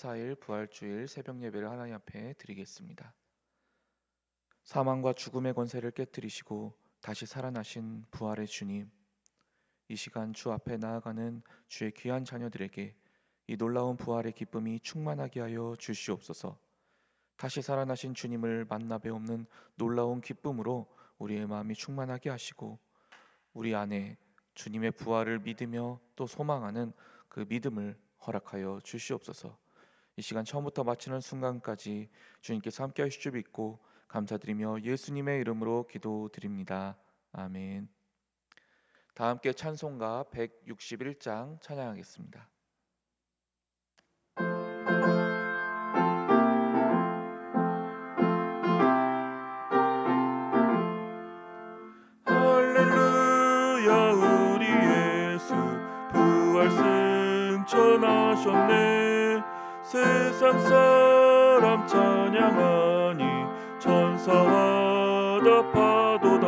4일 부활주일 새벽 예배를 하나님 앞에 드리겠습니다. 사망과 죽음의 권세를 깨뜨리시고 다시 살아나신 부활의 주님, 이 시간 주 앞에 나아가는 주의 귀한 자녀들에게 이 놀라운 부활의 기쁨이 충만하게 하여 주시옵소서. 다시 살아나신 주님을 만나 뵈옵는 놀라운 기쁨으로 우리의 마음이 충만하게 하시고 우리 안에 주님의 부활을 믿으며 또 소망하는 그 믿음을 허락하여 주시옵소서. 이 시간 처음부터 마치는 순간까지 주님께서 함께 하실 줄 믿고 감사드리며 예수님의 이름으로 기도드립니다. 아멘. 다 함께 찬송가 161장 찬양하겠습니다. 할렐루야, 우리 예수 부활 승천하셨네. 세상 사람 찬양하니 천사하다 파도다.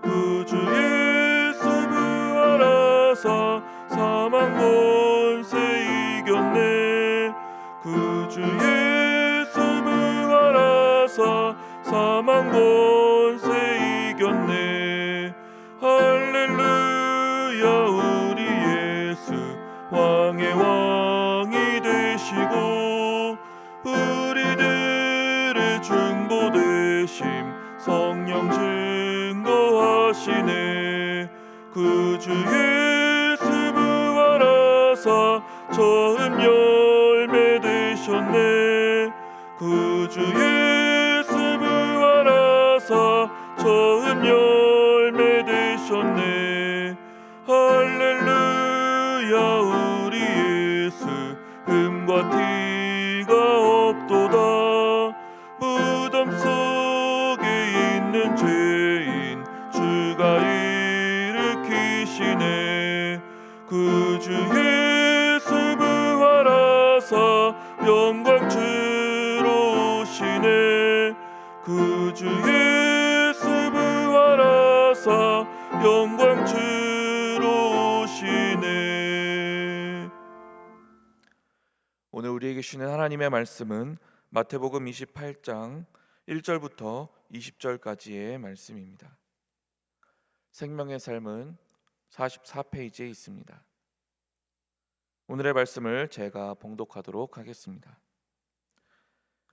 구주 예수 부활하사 사망 권세 이겼네. 구주 예수 부활하사 사망 권세 이겼네. 할렐루야, 우리 예수 왕의 왕이 되시고 우리들의 중보 되심 성령 증거하시네. 구주 예수 부활하사 처음 열매 되셨네. 구주 예수 부활하사 처음 열매 되셨네. 할렐루야, 우리 예수 흠과 티가 없도다. 무덤 속에 있는 죄인 주가 일으키시네. 구주 예수 부활하사 영광 주로 오시네. 구주 예수 부활하사 영광 주로 오시네. 오늘 우리에게 주시는 하나님의 말씀은 마태복음 28장 1절부터 20절까지의 말씀입니다. 생명의 삶은 44페이지에 있습니다. 오늘의 말씀을 제가 봉독하도록 하겠습니다.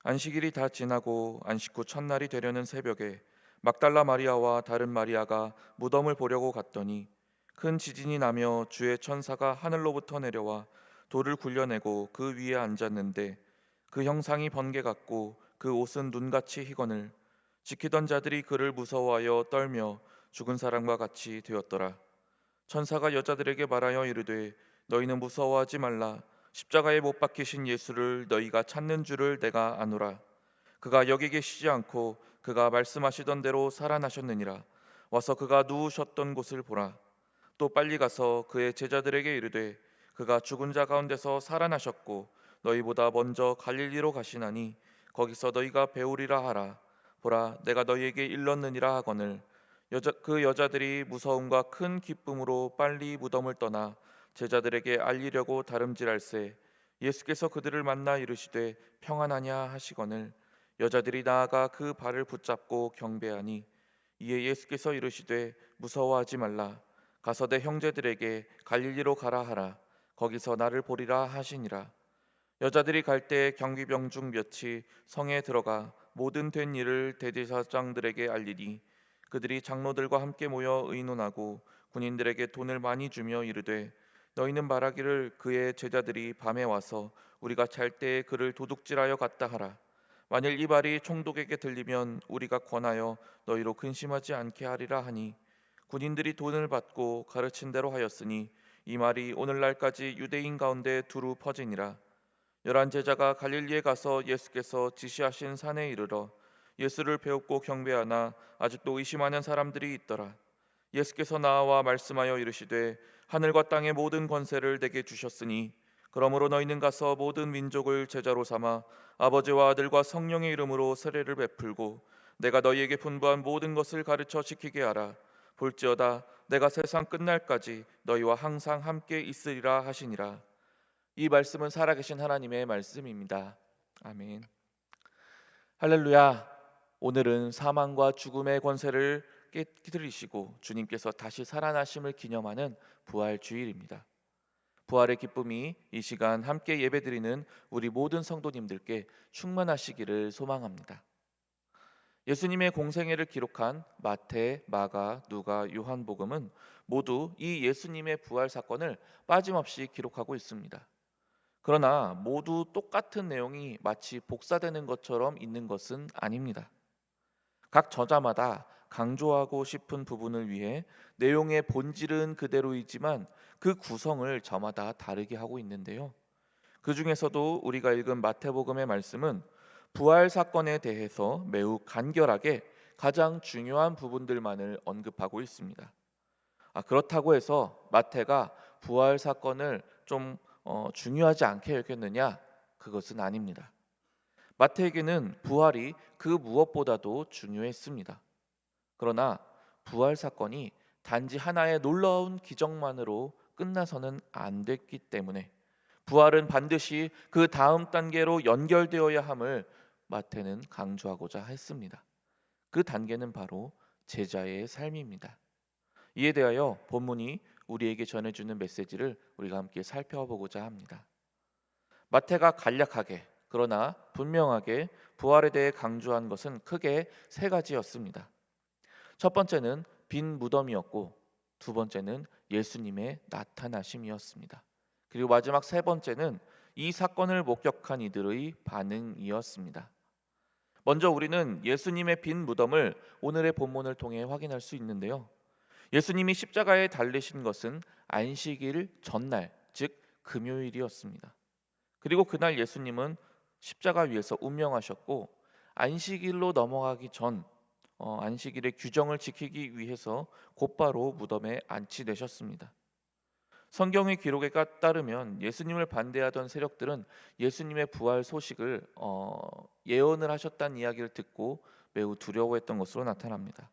안식일이 다 지나고 안식 후 첫날이 되려는 새벽에 막달라 마리아와 다른 마리아가 무덤을 보려고 갔더니 큰 지진이 나며 주의 천사가 하늘로부터 내려와 돌을 굴려내고 그 위에 앉았는데 그 형상이 번개 같고 그 옷은 눈같이 희거늘 지키던 자들이 그를 무서워하여 떨며 죽은 사람과 같이 되었더라. 천사가 여자들에게 말하여 이르되 너희는 무서워하지 말라. 십자가에 못 박히신 예수를 너희가 찾는 줄을 내가 아노라. 그가 여기 계시지 않고 그가 말씀하시던 대로 살아나셨느니라. 와서 그가 누우셨던 곳을 보라. 또 빨리 가서 그의 제자들에게 이르되 그가 죽은 자 가운데서 살아나셨고 너희보다 먼저 갈릴리로 가시나니 거기서 너희가 배우리라 하라. 보라, 내가 너희에게 일렀느니라 하거늘 그 여자들이 무서움과 큰 기쁨으로 빨리 무덤을 떠나 제자들에게 알리려고 다름질할세 예수께서 그들을 만나 이르시되 평안하냐 하시거늘 여자들이 나아가 그 발을 붙잡고 경배하니 이에 예수께서 이르시되 무서워하지 말라. 가서 내 형제들에게 갈릴리로 가라 하라. 거기서 나를 보리라 하시니라. 여자들이 갈 때 경비병 중 몇이 성에 들어가 모든 된 일을 대제사장들에게 알리니 그들이 장로들과 함께 모여 의논하고 군인들에게 돈을 많이 주며 이르되 너희는 말하기를 그의 제자들이 밤에 와서 우리가 잘 때에 그를 도둑질하여 갔다 하라. 만일 이 말이 총독에게 들리면 우리가 권하여 너희로 근심하지 않게 하리라 하니 군인들이 돈을 받고 가르친 대로 하였으니 이 말이 오늘날까지 유대인 가운데 두루 퍼지니라. 11 제자가 갈릴리에 가서 예수께서 지시하신 산에 이르러 예수를 배웁고 경배하나 아직도 의심하는 사람들이 있더라. 예수께서 나와 말씀하여 이르시되 하늘과 땅의 모든 권세를 내게 주셨으니 그러므로 너희는 가서 모든 민족을 제자로 삼아 아버지와 아들과 성령의 이름으로 세례를 베풀고 내가 너희에게 분부한 모든 것을 가르쳐 지키게 하라. 볼지어다 내가 세상 끝날까지 너희와 항상 함께 있으리라 하시니라. 이 말씀은 살아계신 하나님의 말씀입니다. 아멘. 할렐루야. 오늘은 사망과 죽음의 권세를 깨뜨리시고 주님께서 다시 살아나심을 기념하는 부활 주일입니다. 부활의 기쁨이 이 시간 함께 예배드리는 우리 모든 성도님들께 충만하시기를 소망합니다. 예수님의 공생애를 기록한 마태, 마가, 누가, 요한복음은 모두 이 예수님의 부활 사건을 빠짐없이 기록하고 있습니다. 그러나 모두 똑같은 내용이 마치 복사되는 것처럼 있는 것은 아닙니다. 각 저자마다 강조하고 싶은 부분을 위해 내용의 본질은 그대로이지만 그 구성을 저마다 다르게 하고 있는데요. 그 중에서도 우리가 읽은 마태복음의 말씀은 부활 사건에 대해서 매우 간결하게 가장 중요한 부분들만을 언급하고 있습니다. 그렇다고 해서 마태가 부활 사건을 좀 중요하지 않게 여겼느냐? 그것은 아닙니다. 마태에게는 부활이 그 무엇보다도 중요했습니다. 그러나 부활 사건이 단지 하나의 놀라운 기적만으로 끝나서는 안 됐기 때문에 부활은 반드시 그 다음 단계로 연결되어야 함을 마태는 강조하고자 했습니다. 그 단계는 바로 제자의 삶입니다. 이에 대하여 본문이 우리에게 전해주는 메시지를 우리가 함께 살펴보고자 합니다. 마태가 간략하게 그러나 분명하게 부활에 대해 강조한 것은 크게 세 가지였습니다. 첫 번째는 빈 무덤이었고, 두 번째는 예수님의 나타나심이었습니다. 그리고 마지막 세 번째는 이 사건을 목격한 이들의 반응이었습니다. 먼저 우리는 예수님의 빈 무덤을 오늘의 본문을 통해 확인할 수 있는데요. 예수님이 십자가에 달리신 것은 안식일 전날, 즉 금요일이었습니다. 그리고 그날 예수님은 십자가 위에서 운명하셨고 안식일로 넘어가기 전 안식일의 규정을 지키기 위해서 곧바로 무덤에 안치되셨습니다. 성경의 기록에 따르면 예수님을 반대하던 세력들은 예수님의 부활 소식을 예언을 하셨다는 이야기를 듣고 매우 두려워했던 것으로 나타납니다.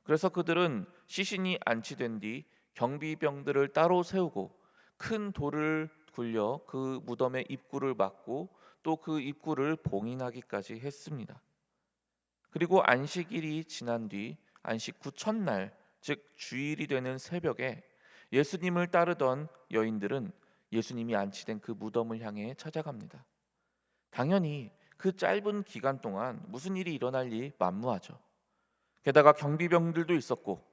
그래서 그들은 시신이 안치된 뒤 경비병들을 따로 세우고 큰 돌을 굴려 그 무덤의 입구를 막고 또 그 입구를 봉인하기까지 했습니다. 그리고 안식일이 지난 뒤 안식 후 첫날, 즉 주일이 되는 새벽에 예수님을 따르던 여인들은 예수님이 안치된 그 무덤을 향해 찾아갑니다. 당연히 그 짧은 기간 동안 무슨 일이 일어날리 만무하죠. 게다가 경비병들도 있었고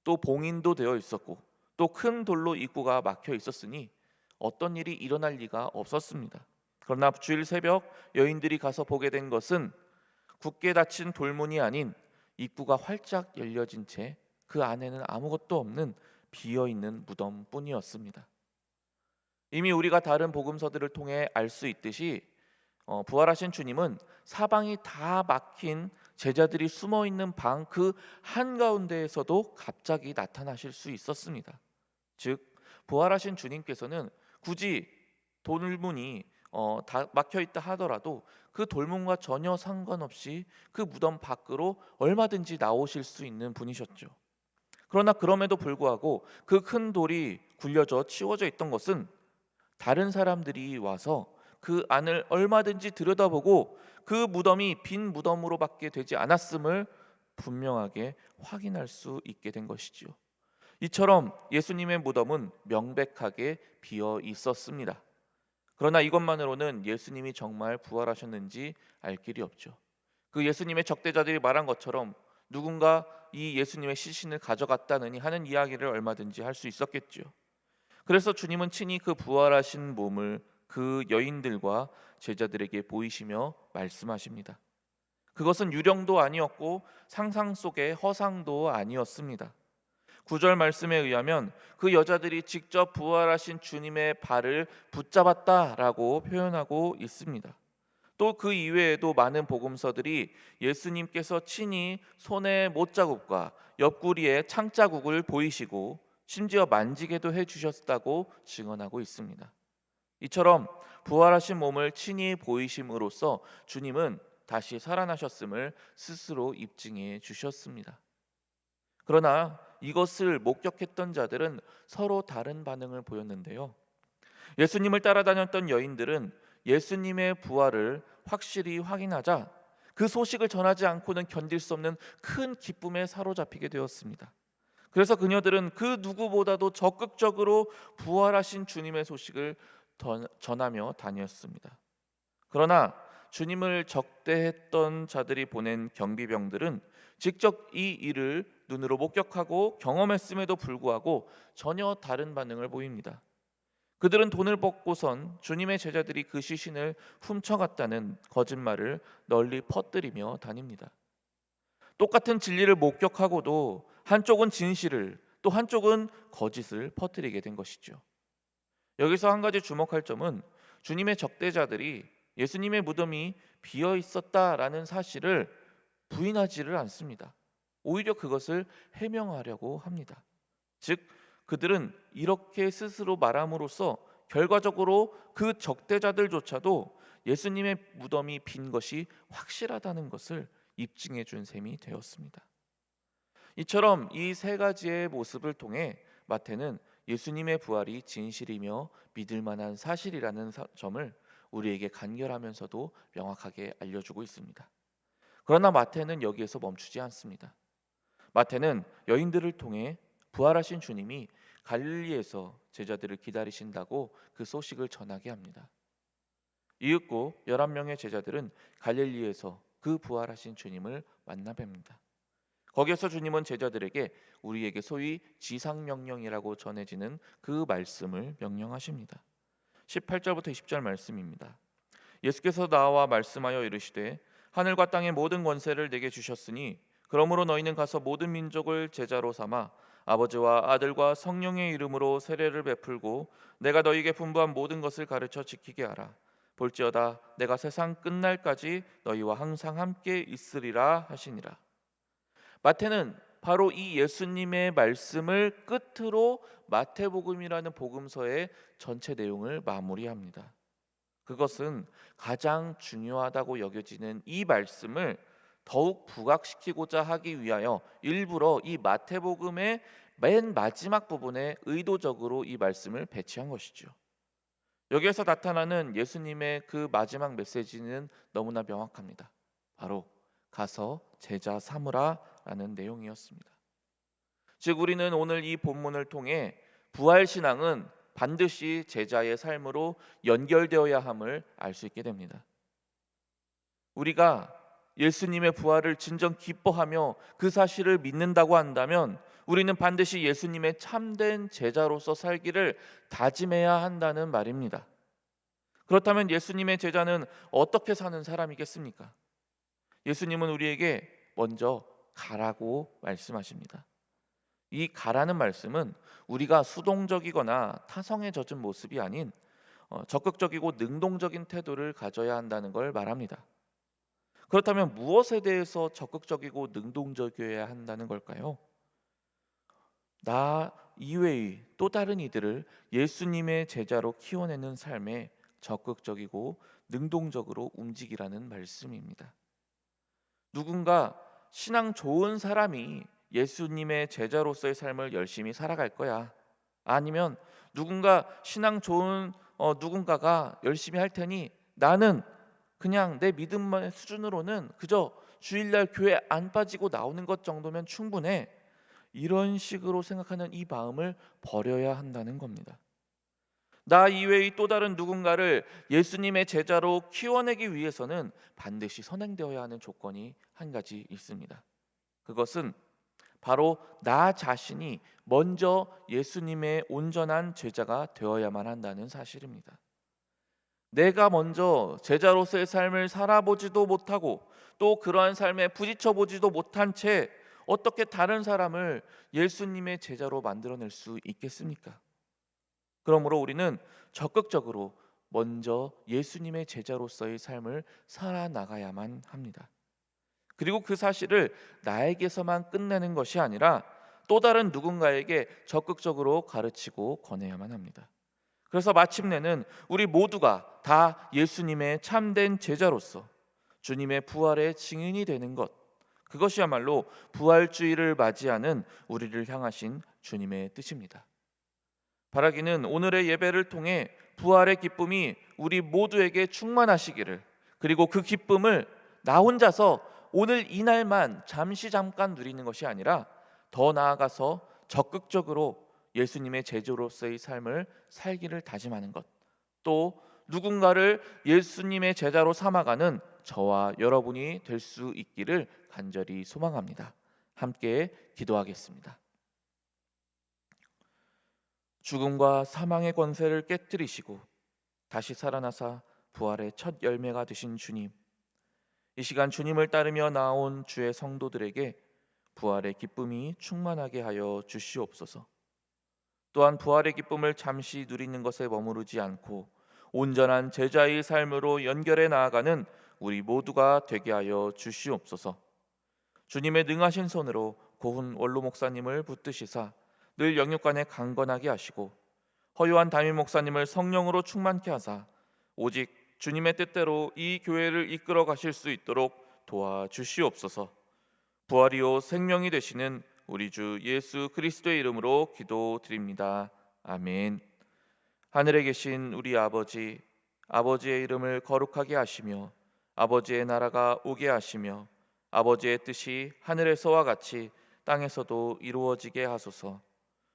또 봉인도 되어 있었고 또 큰 돌로 입구가 막혀 있었으니 어떤 일이 일어날 리가 없었습니다. 그러나 주일 새벽 여인들이 가서 보게 된 것은 굳게 닫힌 돌문이 아닌 입구가 활짝 열려진 채 그 안에는 아무것도 없는 비어있는 무덤뿐이었습니다. 이미 우리가 다른 복음서들을 통해 알 수 있듯이 부활하신 주님은 사방이 다 막힌 제자들이 숨어있는 방 그 한가운데에서도 갑자기 나타나실 수 있었습니다. 즉 부활하신 주님께서는 굳이 돌문이 다 막혀있다 하더라도 그 돌문과 전혀 상관없이 그 무덤 밖으로 얼마든지 나오실 수 있는 분이셨죠. 그러나 그럼에도 불구하고 그 큰 돌이 굴려져 치워져 있던 것은 다른 사람들이 와서 그 안을 얼마든지 들여다보고 그 무덤이 빈 무덤으로밖에 되지 않았음을 분명하게 확인할 수 있게 된 것이지요. 이처럼 예수님의 무덤은 명백하게 비어 있었습니다. 그러나 이것만으로는 예수님이 정말 부활하셨는지 알 길이 없죠. 그 예수님의 적대자들이 말한 것처럼 누군가 이 예수님의 시신을 가져갔다느니 하는 이야기를 얼마든지 할 수 있었겠죠. 그래서 주님은 친히 그 부활하신 몸을 그 여인들과 제자들에게 보이시며 말씀하십니다. 그것은 유령도 아니었고 상상 속의 허상도 아니었습니다. 9절 말씀에 의하면 그 여자들이 직접 부활하신 주님의 발을 붙잡았다라고 표현하고 있습니다. 또 그 이외에도 많은 복음서들이 예수님께서 친히 손에 못자국과 옆구리에 창자국을 보이시고 심지어 만지게도 해주셨다고 증언하고 있습니다. 이처럼 부활하신 몸을 친히 보이심으로써 주님은 다시 살아나셨음을 스스로 입증해 주셨습니다. 그러나 이것을 목격했던 자들은 서로 다른 반응을 보였는데요. 예수님을 따라다녔던 여인들은 예수님의 부활을 확실히 확인하자 그 소식을 전하지 않고는 견딜 수 없는 큰 기쁨에 사로잡히게 되었습니다. 그래서 그녀들은 그 누구보다도 적극적으로 부활하신 주님의 소식을 전하며 다녔습니다. 그러나 주님을 적대했던 자들이 보낸 경비병들은 직접 이 일을 눈으로 목격하고 경험했음에도 불구하고 전혀 다른 반응을 보입니다. 그들은 돈을 받고선 주님의 제자들이 그 시신을 훔쳐갔다는 거짓말을 널리 퍼뜨리며 다닙니다. 똑같은 진리를 목격하고도 한쪽은 진실을 또 한쪽은 거짓을 퍼뜨리게 된 것이죠. 여기서 한 가지 주목할 점은 주님의 적대자들이 예수님의 무덤이 비어 있었다라는 사실을 부인하지를 않습니다. 오히려 그것을 해명하려고 합니다. 즉 그들은 이렇게 스스로 말함으로써 결과적으로 그 적대자들조차도 예수님의 무덤이 빈 것이 확실하다는 것을 입증해 준 셈이 되었습니다. 이처럼 이 세 가지의 모습을 통해 마태는 예수님의 부활이 진실이며 믿을 만한 사실이라는 점을 우리에게 간결하면서도 명확하게 알려주고 있습니다. 그러나 마태는 여기에서 멈추지 않습니다. 마태는 여인들을 통해 부활하신 주님이 갈릴리에서 제자들을 기다리신다고 그 소식을 전하게 합니다. 이윽고 11명의 제자들은 갈릴리에서 그 부활하신 주님을 만나 뵙니다. 거기에서 주님은 제자들에게 우리에게 소위 지상명령이라고 전해지는 그 말씀을 명령하십니다. 18절부터 20절 말씀입니다. 예수께서 나와 말씀하여 이르시되 하늘과 땅의 모든 권세를 내게 주셨으니 그러므로 너희는 가서 모든 민족을 제자로 삼아 아버지와 아들과 성령의 이름으로 세례를 베풀고 내가 너희에게 분부한 모든 것을 가르쳐 지키게 하라. 볼지어다 내가 세상 끝날까지 너희와 항상 함께 있으리라 하시니라. 마태는 바로 이 예수님의 말씀을 끝으로 마태복음이라는 복음서의 전체 내용을 마무리합니다. 그것은 가장 중요하다고 여겨지는 이 말씀을 더욱 부각시키고자 하기 위하여 일부러 이 마태복음의 맨 마지막 부분에 의도적으로 이 말씀을 배치한 것이죠. 여기에서 나타나는 예수님의 그 마지막 메시지는 너무나 명확합니다. 바로 가서 제자 삼으라 라는 내용이었습니다. 즉 우리는 오늘 이 본문을 통해 부활신앙은 반드시 제자의 삶으로 연결되어야 함을 알 수 있게 됩니다. 우리가 예수님의 부활을 진정 기뻐하며 그 사실을 믿는다고 한다면 우리는 반드시 예수님의 참된 제자로서 살기를 다짐해야 한다는 말입니다. 그렇다면 예수님의 제자는 어떻게 사는 사람이겠습니까? 예수님은 우리에게 먼저 가라고 말씀하십니다. 이 가라는 말씀은 우리가 수동적이거나 타성에 젖은 모습이 아닌 적극적이고 능동적인 태도를 가져야 한다는 걸 말합니다. 그렇다면 무엇에 대해서 적극적이고 능동적이어야 한다는 걸까요? 나 이외의 또 다른 이들을 예수님의 제자로 키워내는 삶에 적극적이고 능동적으로 움직이라는 말씀입니다. 누군가 신앙 좋은 사람이 예수님의 제자로서의 삶을 열심히 살아갈 거야. 아니면 누군가 신앙 좋은 누군가가 열심히 할 테니 나는 그냥 내 믿음의 수준으로는 그저 주일날 교회 안 빠지고 나오는 것 정도면 충분해. 이런 식으로 생각하는 이 마음을 버려야 한다는 겁니다. 나 이외의 또 다른 누군가를 예수님의 제자로 키워내기 위해서는 반드시 선행되어야 하는 조건이 한 가지 있습니다. 그것은 바로 나 자신이 먼저 예수님의 온전한 제자가 되어야만 한다는 사실입니다. 내가 먼저 제자로서의 삶을 살아보지도 못하고 또 그러한 삶에 부딪혀보지도 못한 채 어떻게 다른 사람을 예수님의 제자로 만들어낼 수 있겠습니까? 그러므로 우리는 적극적으로 먼저 예수님의 제자로서의 삶을 살아나가야만 합니다. 그리고 그 사실을 나에게서만 끝내는 것이 아니라 또 다른 누군가에게 적극적으로 가르치고 권해야만 합니다. 그래서 마침내는 우리 모두가 다 예수님의 참된 제자로서 주님의 부활의 증인이 되는 것, 그것이야말로 부활주의를 맞이하는 우리를 향하신 주님의 뜻입니다. 바라기는 오늘의 예배를 통해 부활의 기쁨이 우리 모두에게 충만하시기를, 그리고 그 기쁨을 나 혼자서 오늘 이날만 잠깐 누리는 것이 아니라 더 나아가서 적극적으로 예수님의 제자로서의 삶을 살기를 다짐하는 것, 또 누군가를 예수님의 제자로 삼아가는 저와 여러분이 될 수 있기를 간절히 소망합니다. 함께 기도하겠습니다. 죽음과 사망의 권세를 깨뜨리시고 다시 살아나사 부활의 첫 열매가 되신 주님, 이 시간 주님을 따르며 나온 주의 성도들에게 부활의 기쁨이 충만하게 하여 주시옵소서. 또한 부활의 기쁨을 잠시 누리는 것에 머무르지 않고 온전한 제자의 삶으로 연결해 나아가는 우리 모두가 되게 하여 주시옵소서. 주님의 능하신 손으로 고훈 원로 목사님을 붙드시사 늘 영육간에 강건하게 하시고, 허요한 담임 목사님을 성령으로 충만케 하사 오직 주님의 뜻대로 이 교회를 이끌어 가실 수 있도록 도와주시옵소서. 부활이요 생명이 되시는 우리 주 예수 그리스도의 이름으로 기도드립니다. 아멘. 하늘에 계신 우리 아버지, 아버지의 이름을 거룩하게 하시며 아버지의 나라가 오게 하시며 아버지의 뜻이 하늘에서와 같이 땅에서도 이루어지게 하소서.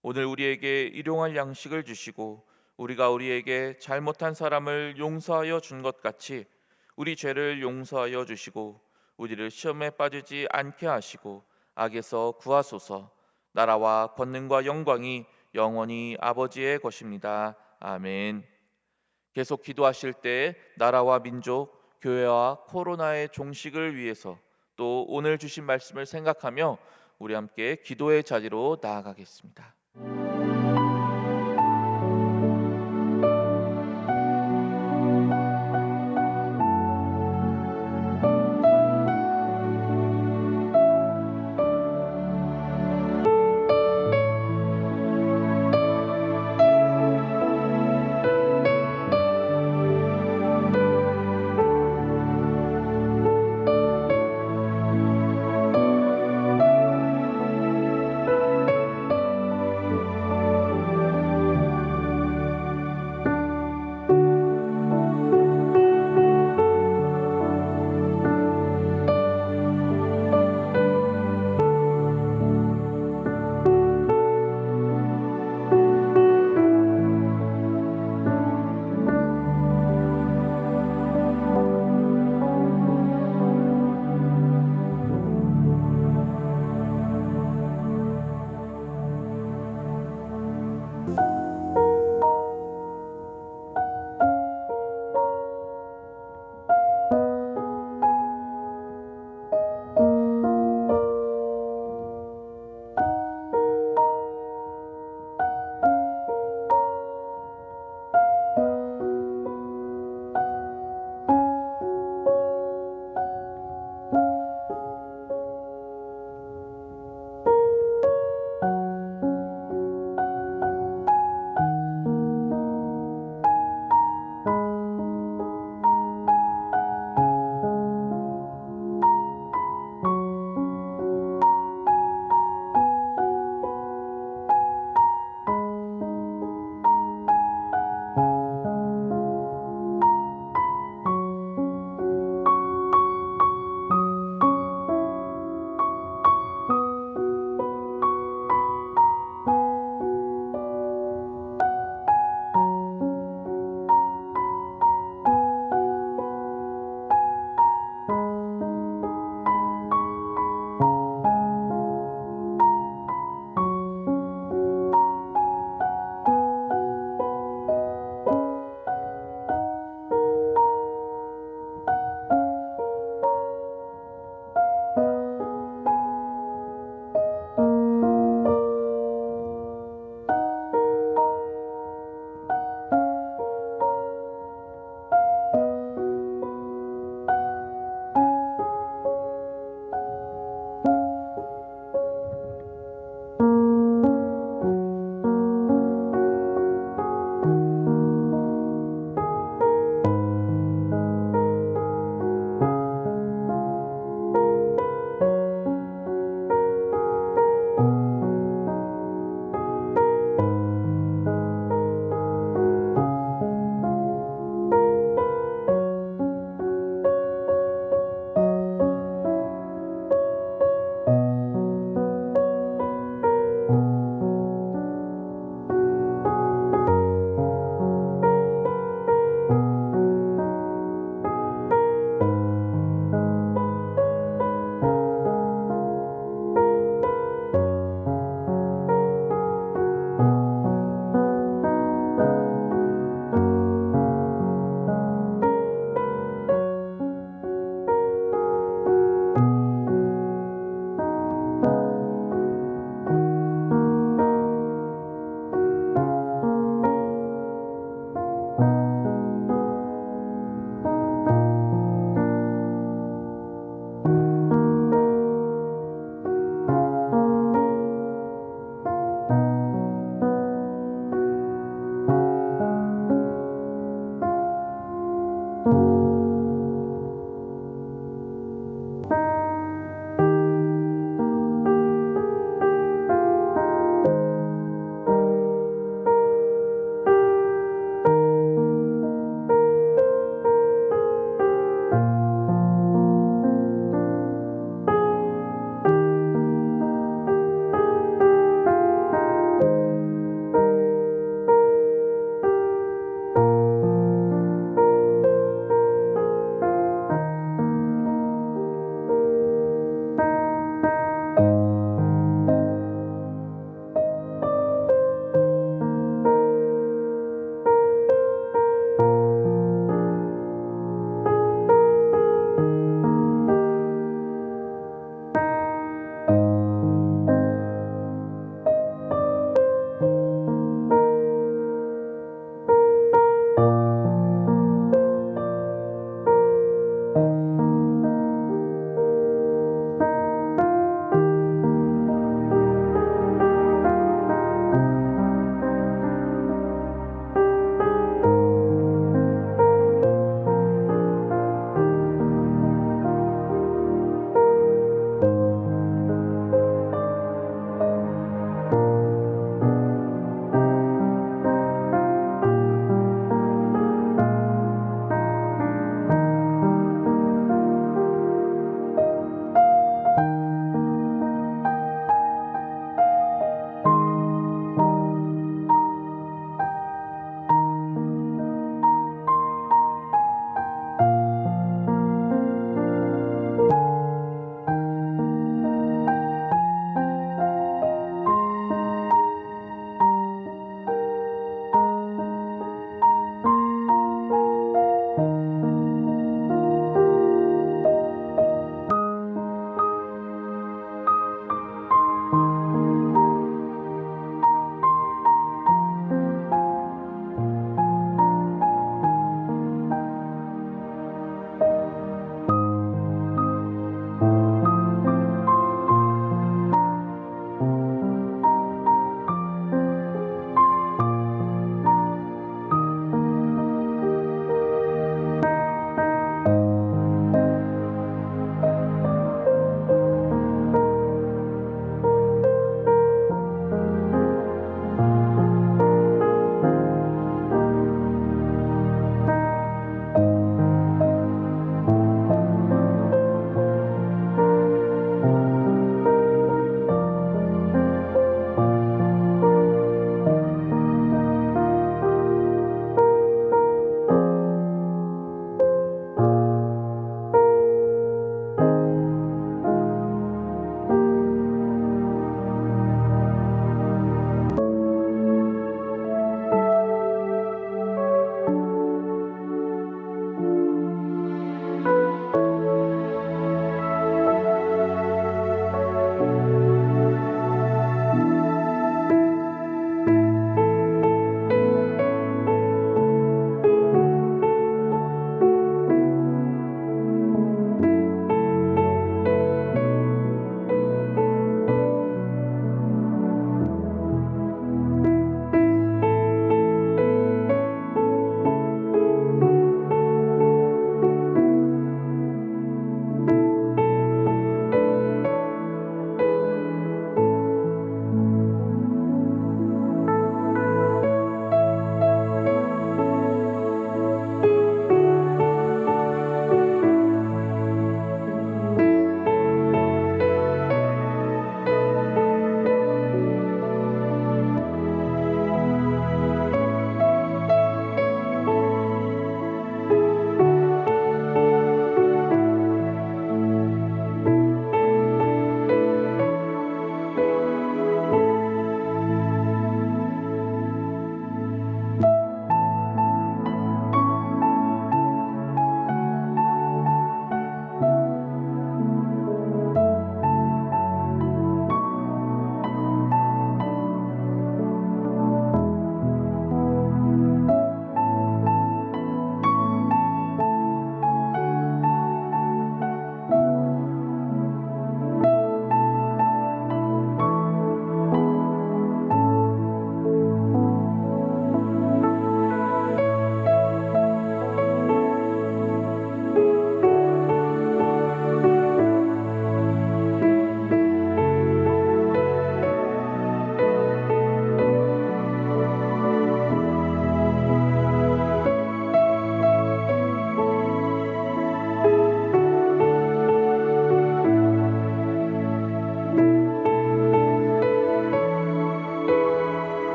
오늘 우리에게 일용할 양식을 주시고 우리가 우리에게 잘못한 사람을 용서하여 준 것 같이 우리 죄를 용서하여 주시고 우리를 시험에 빠지지 않게 하시고 악에서 구하소서. 나라와 권능과 영광이 영원히 아버지의 것입니다. 아멘. 계속 기도하실 때 나라와 민족, 교회와 코로나의 종식을 위해서, 또 오늘 주신 말씀을 생각하며 우리 함께 기도의 자리로 나아가겠습니다.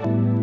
아멘.